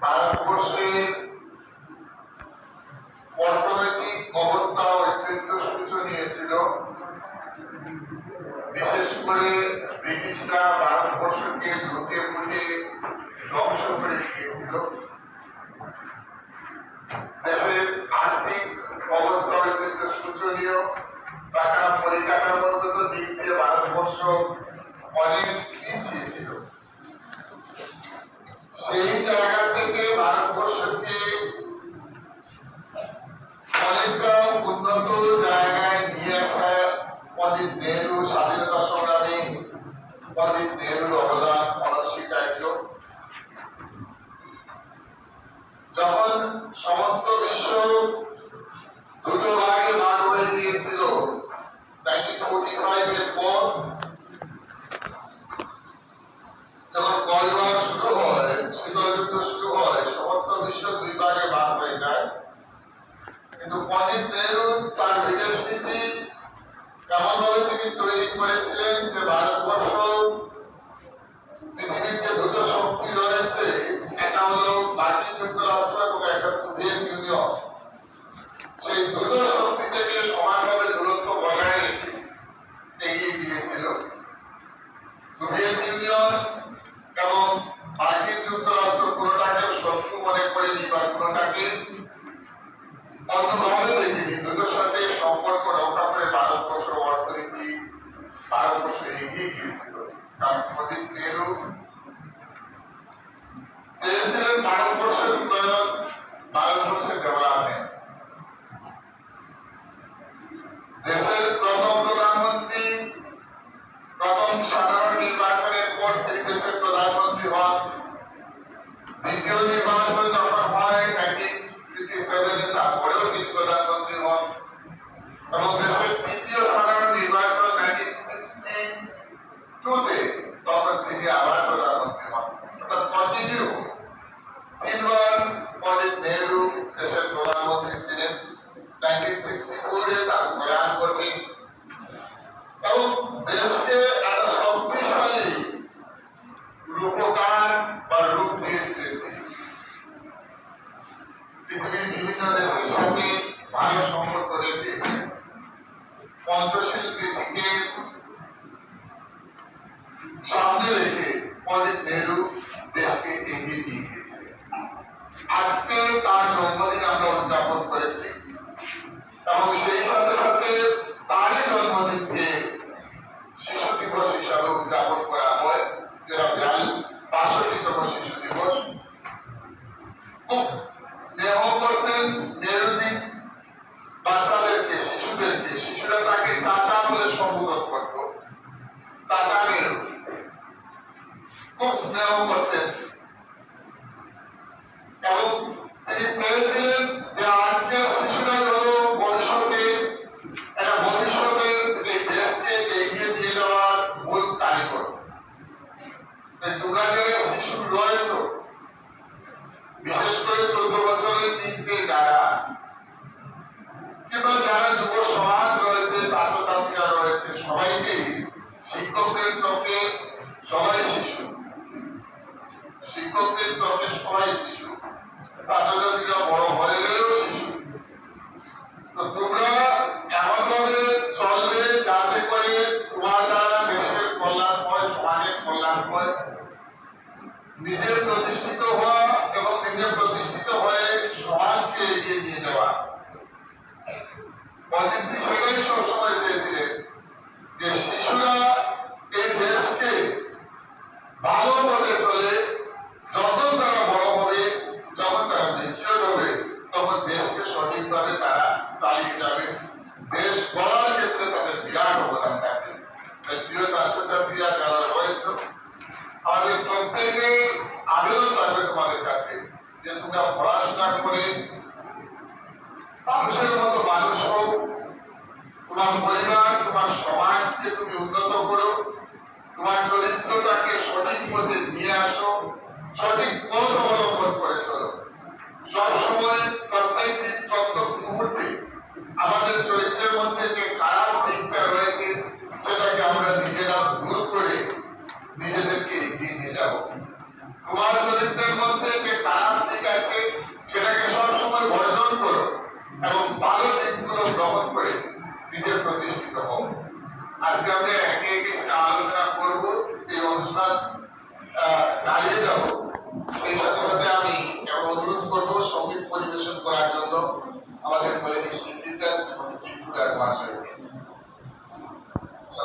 ভারতবর্ষের অর্থনৈতিক অবস্থা অত্যন্ত শোচনীয় ছিল। বিশেষ করে ব্রিটিশরা ভারতবর্ষকে লুটে পুটে ধ্বংস করে দিয়েছিল। দেশের আর্থিক অবস্থা অত্যন্ত শোচনীয়। তাছাড়া পরিকাঠামোগত দিক দিয়ে ভারতবর্ষ অনেক পিছিয়ে ছিল। সেই জায়গা থেকে ভারতবর্ষকে অনেকটা উন্নত জায়গায় নিয়ে আসা পণ্ডিত নেহরু, স্বাধীনতা সংগ্রামী পণ্ডিত নেহরুর অবদান অনস্বীকার্য। যখন সমস্ত বিশ্ব দুটো ভাগে ভাগ হয়ে গিয়েছিল 1945 এর পর, যখন গলওয়ার শুরু হয়, শীতলযুদ্ধ শুরু হয়, সমস্ত বিশ্ব দুই ভাগে ভাগ হয়ে যায়। কিন্তু পণ্ডিত নেহরু তার বিদেশ নীতি এমন ভাবে তিনি তৈরি করেছিলেন যে ভারতবর্ষ পৃথিবীর যে দুটো শক্তি রয়েছে, একটা হলো মার্কিন যুক্তরাষ্ট্র এবং একটা সোভিয়েত ইউনিয়ন, সেই দুটো শক্তি থেকে সমানভাবে দূরত্ব বজায় রেখে এগিয়ে গিয়েছিল। সোভিয়েত ইউনিয়ন এবং মার্কিন যুক্তরাষ্ট্র কোনটাকে শত্রু মনে করেনি বা কোনটাকে অন্যভাবে দেখিনি। দুটোর সাথে সম্পর্ক রক্ষা করে ভারতবর্ষ অর্থনীতি ভারতবর্ষ এগিয়ে গিয়েছিল। কারণ পণ্ডিত নেহরু চেয়েছিলেন ভারতবর্ষের উন্নয়ন, ভারতবর্ষের ডেভেলপমেন্ট। দেশের প্রথম প্রধানমন্ত্রী প্রথম সাধারণ নির্বাচনের পর তিনি দেশের প্রধানমন্ত্রী হন। দ্বিতীয় নির্বাচন যখন হয় 1957, তারপরেও তিনি প্রধানমন্ত্রী হন এবং দেশের তৃতীয় সাধারণ নির্বাচন 1962-তে তখন তিনি আবার প্রধানমন্ত্রী হন। অর্থাৎ কন্টিনিউ তিনবার পণ্ডিত নেহরু দেশের প্রধানমন্ত্রী ছিলেন। 1964-এ তার প্রয়াণ ঘটে এবং দেশকে একটা শক্তিশালী রূপকার বা রূপ দিয়েছিলেন তিনি। পৃথিবীর বিভিন্ন দেশের সাথে ভালো সম্পর্ক রেখে পঞ্চশীল নীতিকে সামনে রেখে পণ্ডিত নেহরু দেশকে এগিয়ে নিয়ে গিয়েছিলেন। আজকে তার জন্মদিন আমরা উদযাপন করেছি এবং সেই সাথে সাথে তারই জন্মদিনকে শিশু দিবস হিসাবে উদযাপন করা হয়, যেটা 62তম শিশু দিবস। খুব স্নেহ করতেন নেহরুজি বাচ্চাদেরকে, শিশুদেরকে। শিশুরা তাকে চাচা বলে সম্বোধন করত, চাচা নেহরু। খুব স্নেহ করতেন এবং তিনি চেয়েছিলেন যে আজকের শিশুরাই হলো ভবিষ্যতের, একটা ভবিষ্যতের এই দেশকে এগিয়ে নিয়ে যাওয়ার মূল কারিগর। তোমরা যারা শিশু রয়েছ, বিশেষ করে 14 বছরের নিচে যারা, কিংবা যারা যুব সমাজ রয়েছে, ছাত্রছাত্রীরা রয়েছে, সবাইকেই শিক্ষকদের চোখে সবাই শিশু, শিক্ষকদের চোখে সবাই শিশু, ছাত্রছাত্রীরা বড় হয়ে গেলেও শিশু। তো তোমরা এমন ভাবে চলবে যাতে করে তোমার দ্বারা দেশের কল্যাণ হয়, সমাজের কল্যাণ হয়, নিজে প্রতিষ্ঠিত হওয়া এবং নিজে প্রতিষ্ঠিত হয়ে সমাজকে এগিয়ে নিয়ে যাওয়া। পণ্ডিতজি সেটাই সবসময় চেয়েছিলেন যে শিশুরা এই দেশকে ভালো পথে চলে, যখন তারা বড় হবে, যখন তারা ম্যাচিওর হবে, তখন দেশকে সঠিকভাবে তারা চালিয়ে যাবে। দেশ গড়ার ক্ষেত্রে তাদের বিরাট অবদান থাকবে। তাই প্রিয় ছাত্রছাত্রীরা যারা রয়েছে, আমাদের প্রত্যেকের আবেদন থাকবে তোমাদের কাছে যে তোমরা পড়াশোনা করে মানুষের মতো মানুষ হোক, তোমার পরিবার, তোমার সমাজকে তুমি উন্নত করো, তোমার চরিত্রটাকে সঠিক পথে নিয়ে আসো, সঠিক পথ অবলম্বন করে চলো। সবসময় প্রত্যেক দিন, প্রত্যেক মুহূর্তে আমাদের চরিত্রের মধ্যে যে খারাপ দিকটা রয়েছে সেটাকে আমরা নিজেরা দূর করে নিজেদেরকে এগিয়ে নিয়ে যাবো। তোমার চরিত্রের মধ্যে যে খারাপ দিক এবং ভালো দিকগুলো গ্রহণ করে নিজে প্রতিষ্ঠিত হোক। আজকে আমরা একে একে সেটা আলোচনা করব, এই অনুষ্ঠান চালিয়ে যাব। সেই সাথে সাথে আমি অনুরোধ করব সঙ্গীত পরিবেশন করার জন্য আমাদের কলেজের শিক্ষিকা শ্রীমতী টিঙ্কুরার মহাশয়কে।